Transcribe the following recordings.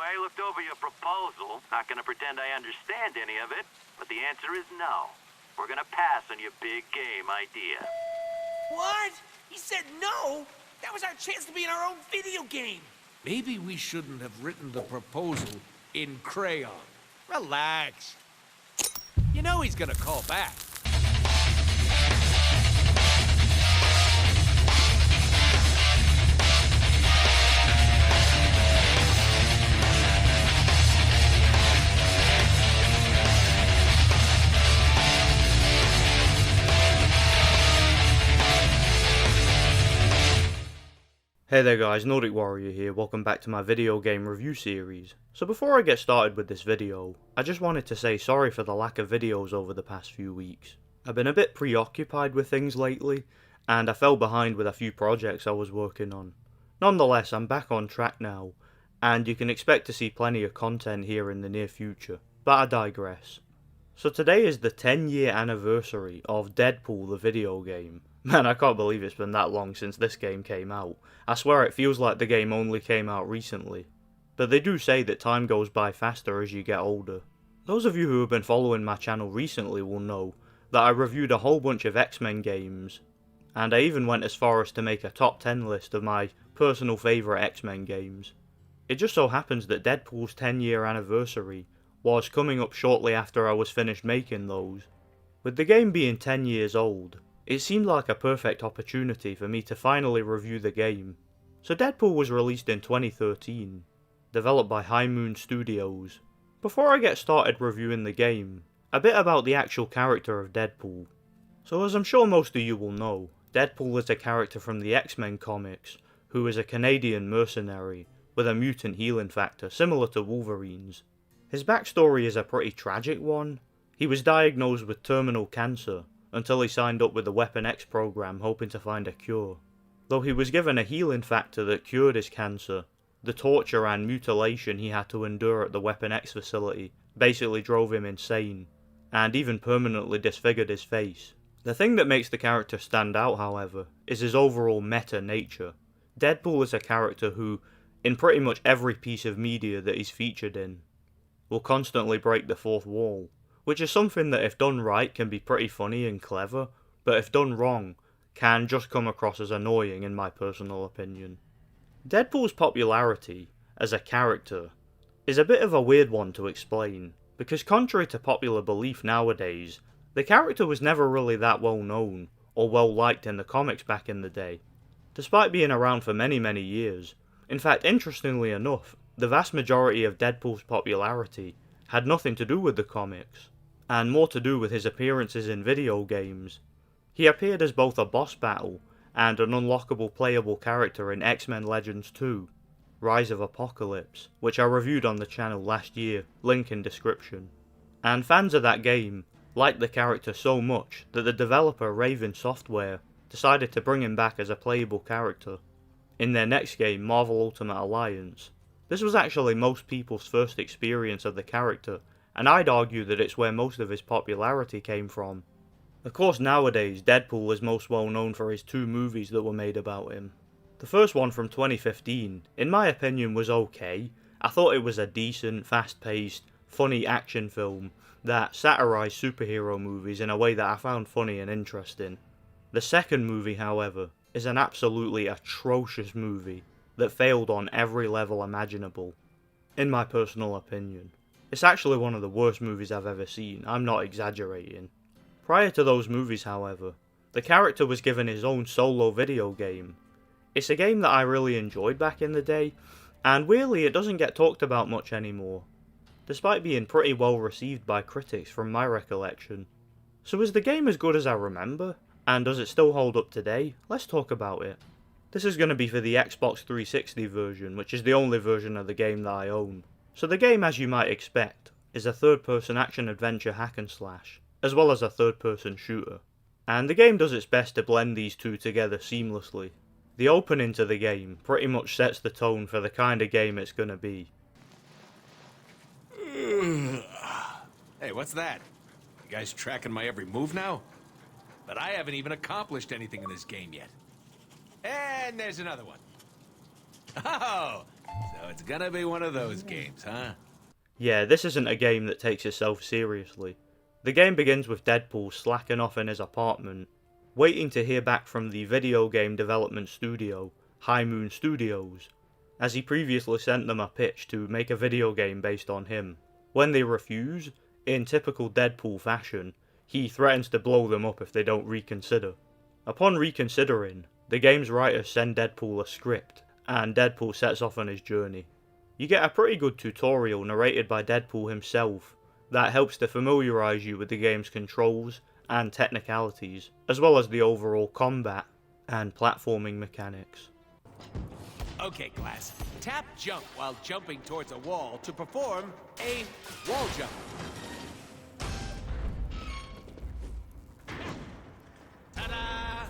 I looked over your proposal. Not gonna pretend I understand any of it, but the answer is no. We're gonna pass on your big game idea. What? He said no? That was our chance to be in our own video game. Maybe we shouldn't have written the proposal in crayon. Relax. You know he's gonna call back. Hey there guys, Nordic Warrior here, welcome back to my video game review series. So before I get started with this video, I just wanted to say sorry for the lack of videos over the past few weeks. I've been a bit preoccupied with things lately, and I fell behind with a few projects I was working on. Nonetheless, I'm back on track now, and you can expect to see plenty of content here in the near future, but I digress. So today is the 10-year anniversary of Deadpool the video game. Man, I can't believe it's been that long since this game came out. I swear it feels like the game only came out recently. But they do say that time goes by faster as you get older. Those of you who have been following my channel recently will know that I reviewed a whole bunch of X-Men games, and I even went as far as to make a top 10 list of my personal favourite X-Men games. It just so happens that Deadpool's 10-year anniversary was coming up shortly after I was finished making those. With the game being 10 years old, it seemed like a perfect opportunity for me to finally review the game. So Deadpool was released in 2013, developed by High Moon Studios. Before I get started reviewing the game, a bit about the actual character of Deadpool. So as I'm sure most of you will know, Deadpool is a character from the X-Men comics, who is a Canadian mercenary with a mutant healing factor similar to Wolverine's. His backstory is a pretty tragic one. He was diagnosed with terminal cancer, until he signed up with the Weapon X program hoping to find a cure. Though he was given a healing factor that cured his cancer, the torture and mutilation he had to endure at the Weapon X facility basically drove him insane, and even permanently disfigured his face. The thing that makes the character stand out, however, is his overall meta nature. Deadpool is a character who, in pretty much every piece of media that he's featured in, will constantly break the fourth wall. Which is something that if done right can be pretty funny and clever, but if done wrong, can just come across as annoying in my personal opinion. Deadpool's popularity, as a character, is a bit of a weird one to explain, because contrary to popular belief nowadays, the character was never really that well known, or well liked in the comics back in the day. Despite being around for many years, in fact interestingly enough, the vast majority of Deadpool's popularity had nothing to do with the comics, and more to do with his appearances in video games. He appeared as both a boss battle and an unlockable playable character in X-Men Legends 2, Rise of Apocalypse, which I reviewed on the channel last year, link in description. And fans of that game liked the character so much that the developer Raven Software decided to bring him back as a playable character in their next game, Marvel Ultimate Alliance. This was actually most people's first experience of the character, and I'd argue that it's where most of his popularity came from. Of course nowadays, Deadpool is most well known for his two movies that were made about him. The first one from 2015, in my opinion, was okay. I thought it was a decent, fast-paced, funny action film that satirised superhero movies in a way that I found funny and interesting. The second movie, however, is an absolutely atrocious movie that failed on every level imaginable, in my personal opinion. It's actually one of the worst movies I've ever seen, I'm not exaggerating. Prior to those movies, however, the character was given his own solo video game. It's a game that I really enjoyed back in the day, and weirdly it doesn't get talked about much anymore, despite being pretty well received by critics from my recollection. So is the game as good as I remember? And does it still hold up today? Let's talk about it. This is going to be for the Xbox 360 version, which is the only version of the game that I own. So the game, as you might expect, is a third-person action-adventure hack-and-slash, as well as a third-person shooter. And the game does its best to blend these two together seamlessly. The opening to the game pretty much sets the tone for the kind of game it's going to be. Hey, what's that? You guys tracking my every move now? But I haven't even accomplished anything in this game yet. And there's another one. Oh, So it's gonna be one of those games, huh? Yeah, this isn't a game that takes itself seriously. The game begins with Deadpool slacking off in his apartment, waiting to hear back from the video game development studio, High Moon Studios, as he previously sent them a pitch to make a video game based on him. When they refuse, in typical Deadpool fashion, he threatens to blow them up if they don't reconsider. Upon reconsidering, the game's writers send Deadpool a script, and Deadpool sets off on his journey. You get a pretty good tutorial narrated by Deadpool himself that helps to familiarise you with the game's controls and technicalities, as well as the overall combat and platforming mechanics. Okay, class. Tap jump while jumping towards a wall to perform a wall jump. Ta-da!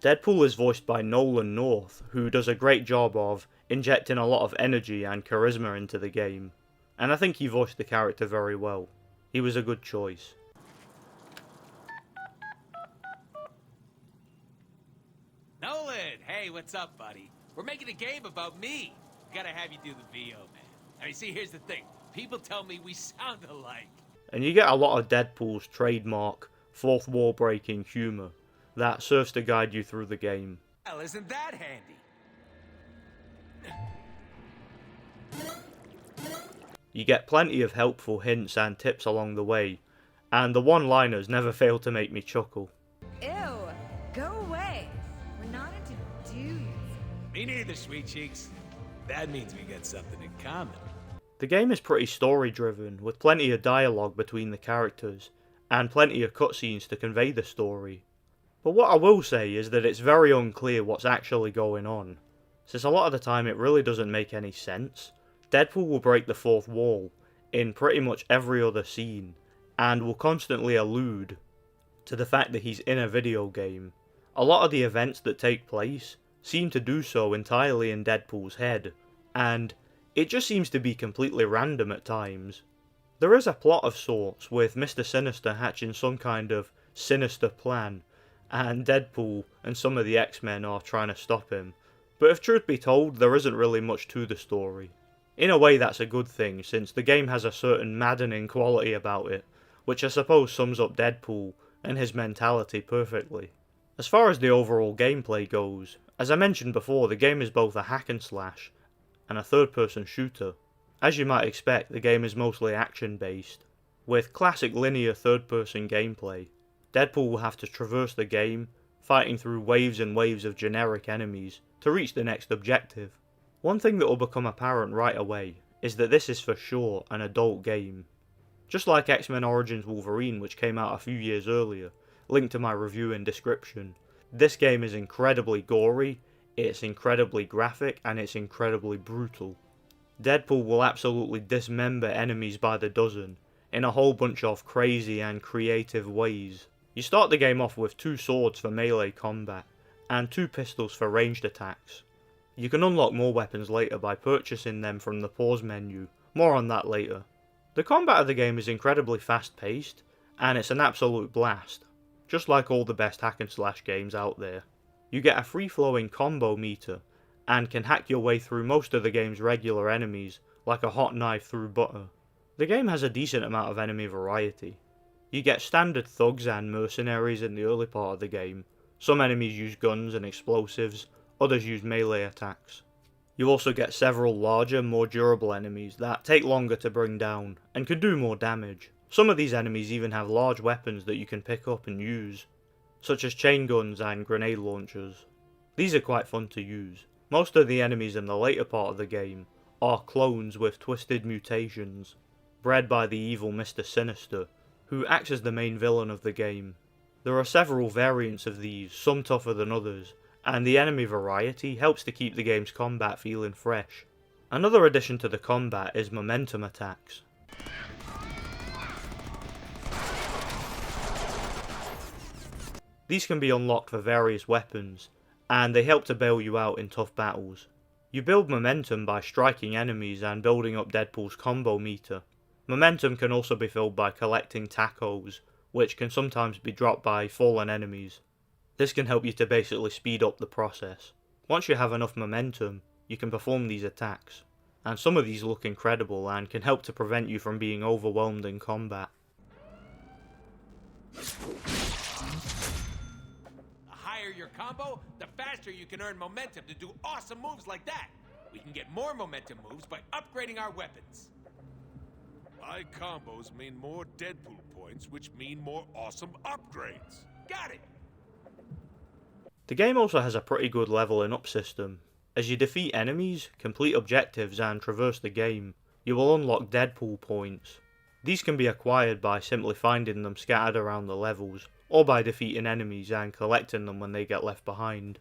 Deadpool is voiced by Nolan North, who does a great job of injecting a lot of energy and charisma into the game, and I think he voiced the character very well. He was a good choice. Nolan! Hey, what's up, buddy? We're making a game about me. Gotta have you do the VO, man. I mean, see, here's the thing. People tell me we sound alike. And you get a lot of Deadpool's trademark, fourth wall breaking humour that serves to guide you through the game. Well, isn't that handy? You get plenty of helpful hints and tips along the way, and the one-liners never fail to make me chuckle. Ew, go away. We're not into dudes. Me neither, sweet cheeks. That means we got something in common. The game is pretty story-driven, with plenty of dialogue between the characters, and plenty of cutscenes to convey the story. But what I will say is that it's very unclear what's actually going on, since a lot of the time it really doesn't make any sense. Deadpool will break the fourth wall in pretty much every other scene, and will constantly allude to the fact that he's in a video game. A lot of the events that take place seem to do so entirely in Deadpool's head, and it just seems to be completely random at times. There is a plot of sorts, with Mr. Sinister hatching some kind of sinister plan, and Deadpool and some of the X-Men are trying to stop him. But if truth be told, there isn't really much to the story. In a way that's a good thing, since the game has a certain maddening quality about it, which I suppose sums up Deadpool and his mentality perfectly. As far as the overall gameplay goes, as I mentioned before, the game is both a hack and slash and a third-person shooter. As you might expect, the game is mostly action-based, with classic linear third-person gameplay. Deadpool will have to traverse the game, fighting through waves and waves of generic enemies to reach the next objective. One thing that will become apparent right away is that this is for sure an adult game. Just like X-Men Origins Wolverine, which came out a few years earlier, linked to my review in description, this game is incredibly gory, it's incredibly graphic, and it's incredibly brutal. Deadpool will absolutely dismember enemies by the dozen, in a whole bunch of crazy and creative ways. You start the game off with 2 swords for melee combat, and 2 pistols for ranged attacks. You can unlock more weapons later by purchasing them from the pause menu, more on that later. The combat of the game is incredibly fast paced, and it's an absolute blast, just like all the best hack and slash games out there. You get a free flowing combo meter, and can hack your way through most of the game's regular enemies like a hot knife through butter. The game has a decent amount of enemy variety. You get standard thugs and mercenaries in the early part of the game. Some enemies use guns and explosives, others use melee attacks. You also get several larger, more durable enemies that take longer to bring down, and can do more damage. Some of these enemies even have large weapons that you can pick up and use, such as chain guns and grenade launchers. These are quite fun to use. Most of the enemies in the later part of the game are clones with twisted mutations, bred by the evil Mr. Sinister, who acts as the main villain of the game. There are several variants of these, some tougher than others, and the enemy variety helps to keep the game's combat feeling fresh. Another addition to the combat is momentum attacks. These can be unlocked for various weapons, and they help to bail you out in tough battles. You build momentum by striking enemies and building up Deadpool's combo meter. Momentum can also be filled by collecting tacos, which can sometimes be dropped by fallen enemies. This can help you to basically speed up the process. Once you have enough momentum, you can perform these attacks, and some of these look incredible and can help to prevent you from being overwhelmed in combat. The higher your combo, the faster you can earn momentum to do awesome moves like that. We can get more momentum moves by upgrading our weapons. High combos mean more Deadpool points, which mean more awesome upgrades. Got it! The game also has a pretty good leveling up system. As you defeat enemies, complete objectives and traverse the game, you will unlock Deadpool points. These can be acquired by simply finding them scattered around the levels, or by defeating enemies and collecting them when they get left behind.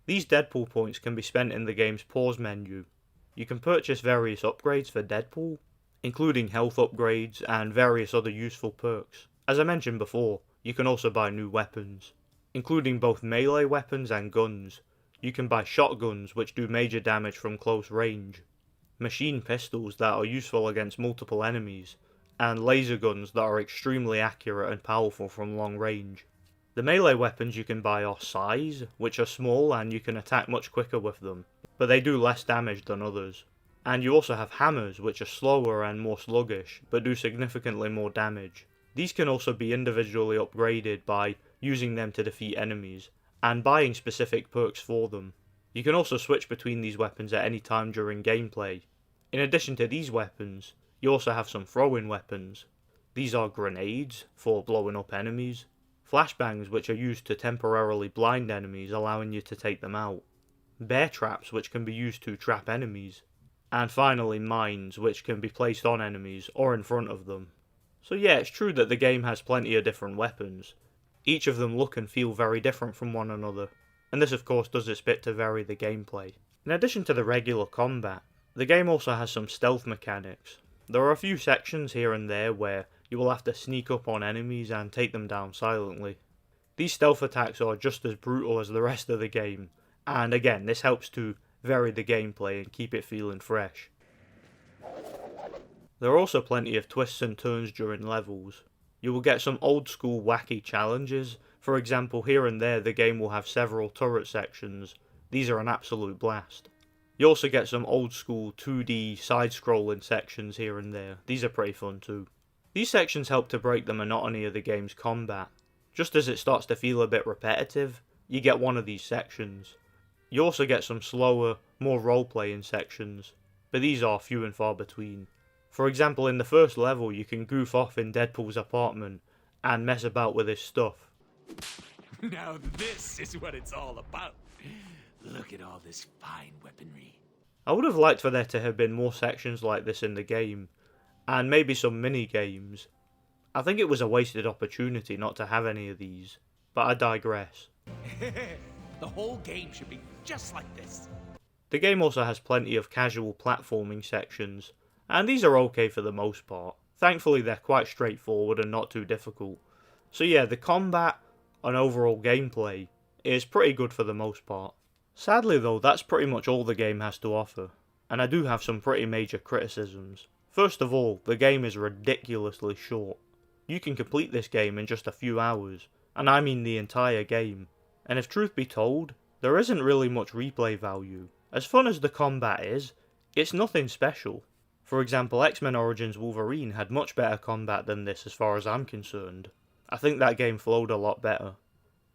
These Deadpool points can be spent in the game's pause menu. You can purchase various upgrades for Deadpool, including health upgrades and various other useful perks. As I mentioned before, you can also buy new weapons, including both melee weapons and guns. You can buy shotguns which do major damage from close range, machine pistols that are useful against multiple enemies, and laser guns that are extremely accurate and powerful from long range. The melee weapons you can buy are sais, which are small and you can attack much quicker with them, but they do less damage than others. And you also have hammers, which are slower and more sluggish, but do significantly more damage. These can also be individually upgraded by using them to defeat enemies, and buying specific perks for them. You can also switch between these weapons at any time during gameplay. In addition to these weapons, you also have some throw-in weapons. These are grenades, for blowing up enemies, flashbangs which are used to temporarily blind enemies, allowing you to take them out, bear traps which can be used to trap enemies, and finally mines which can be placed on enemies or in front of them. So yeah, it's true that the game has plenty of different weapons. Each of them look and feel very different from one another, and this of course does its bit to vary the gameplay. In addition to the regular combat, the game also has some stealth mechanics. There are a few sections here and there where you will have to sneak up on enemies and take them down silently. These stealth attacks are just as brutal as the rest of the game, and again this helps to vary the gameplay and keep it feeling fresh. There are also plenty of twists and turns during levels. You will get some old school wacky challenges. For example, here and there the game will have several turret sections. These are an absolute blast. You also get some old school 2D side-scrolling sections here and there. These are pretty fun too. These sections help to break the monotony of the game's combat. Just as it starts to feel a bit repetitive, you get one of these sections. You also get some slower, more role-playing sections, but these are few and far between. For example, in the first level you can goof off in Deadpool's apartment and mess about with his stuff. Now this is what it's all about. Look at all this fine weaponry. I would have liked for there to have been more sections like this in the game, and maybe some mini-games. I think it was a wasted opportunity not to have any of these, but I digress. The whole game should be just like this. The game also has plenty of casual platforming sections, and these are okay for the most part. Thankfully they're quite straightforward and not too difficult. So yeah, the combat and overall gameplay is pretty good for the most part. Sadly though, that's pretty much all the game has to offer, and I do have some pretty major criticisms. First of all, the game is ridiculously short. You can complete this game in just a few hours, and I mean the entire game. And if truth be told, there isn't really much replay value. As fun as the combat is, it's nothing special. For example, X-Men Origins Wolverine had much better combat than this as far as I'm concerned. I think that game flowed a lot better.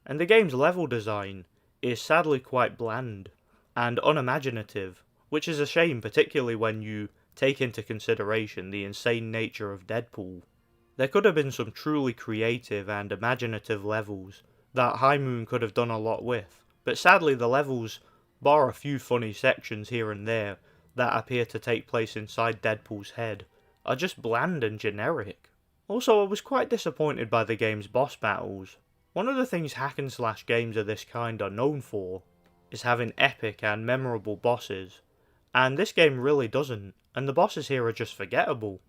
And the game's level design is sadly quite bland and unimaginative, which is a shame, particularly when you take into consideration the insane nature of Deadpool. There could have been some truly creative and imaginative levels that High Moon could have done a lot with, but sadly the levels, bar a few funny sections here and there that appear to take place inside Deadpool's head, are just bland and generic. Also, I was quite disappointed by the game's boss battles. One of the things hack and slash games of this kind are known for is having epic and memorable bosses, and this game really doesn't, and the bosses here are just forgettable.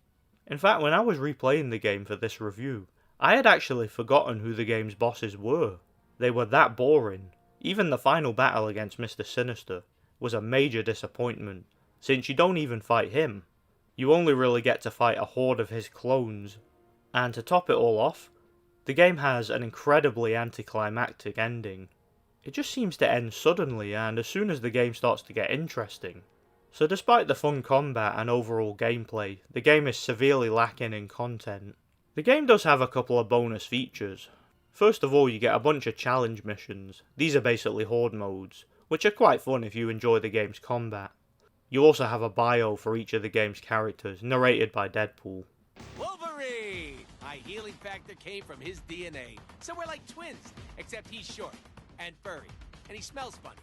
In fact, when I was replaying the game for this review, I had actually forgotten who the game's bosses were. They were that boring. Even the final battle against Mr. Sinister was a major disappointment, since you don't even fight him. You only really get to fight a horde of his clones. And to top it all off, the game has an incredibly anticlimactic ending. It just seems to end suddenly and as soon as the game starts to get interesting. So despite the fun combat and overall gameplay, the game is severely lacking in content. The game does have a couple of bonus features. First of all, you get a bunch of challenge missions. These are basically horde modes, which are quite fun if you enjoy the game's combat. You also have a bio for each of the game's characters, narrated by Deadpool. Wolverine! My healing factor came from his DNA. So we're like twins, except he's short and furry, and he smells funny.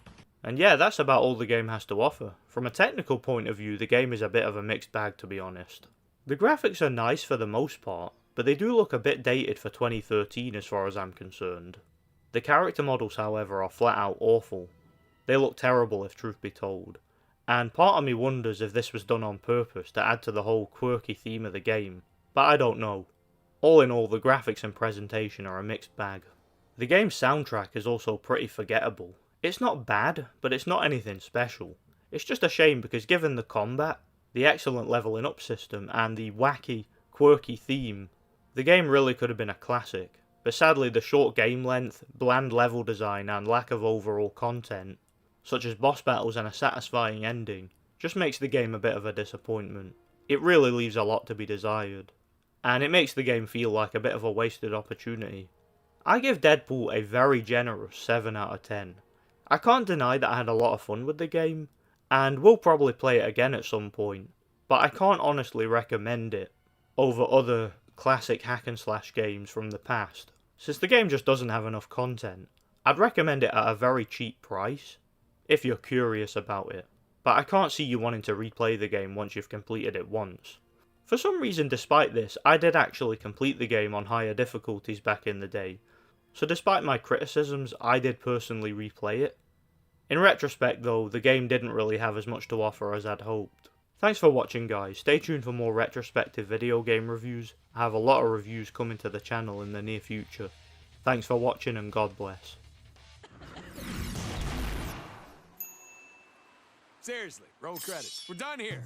And yeah, that's about all the game has to offer. From a technical point of view, the game is a bit of a mixed bag, to be honest. The graphics are nice for the most part, but they do look a bit dated for 2013 as far as I'm concerned. The character models, however, are flat out awful. They look terrible if truth be told. And part of me wonders if this was done on purpose to add to the whole quirky theme of the game, but I don't know. All in all, the graphics and presentation are a mixed bag. The game's soundtrack is also pretty forgettable. It's not bad, but it's not anything special. It's just a shame because given the combat, the excellent leveling up system, and the wacky, quirky theme, the game really could have been a classic. But sadly, the short game length, bland level design, and lack of overall content, such as boss battles and a satisfying ending, just makes the game a bit of a disappointment. It really leaves a lot to be desired. And it makes the game feel like a bit of a wasted opportunity. I give Deadpool a very generous 7 out of 10. I can't deny that I had a lot of fun with the game, and will probably play it again at some point, but I can't honestly recommend it over other classic hack and slash games from the past, since the game just doesn't have enough content. I'd recommend it at a very cheap price, if you're curious about it, but I can't see you wanting to replay the game once you've completed it once. For some reason, despite this, I did actually complete the game on higher difficulties back in the day, so despite my criticisms, I did personally replay it. In retrospect though, the game didn't really have as much to offer as I'd hoped. Thanks for watching guys, stay tuned for more retrospective video game reviews. I have a lot of reviews coming to the channel in the near future. Thanks for watching and God bless. Seriously, roll credits. We're done here.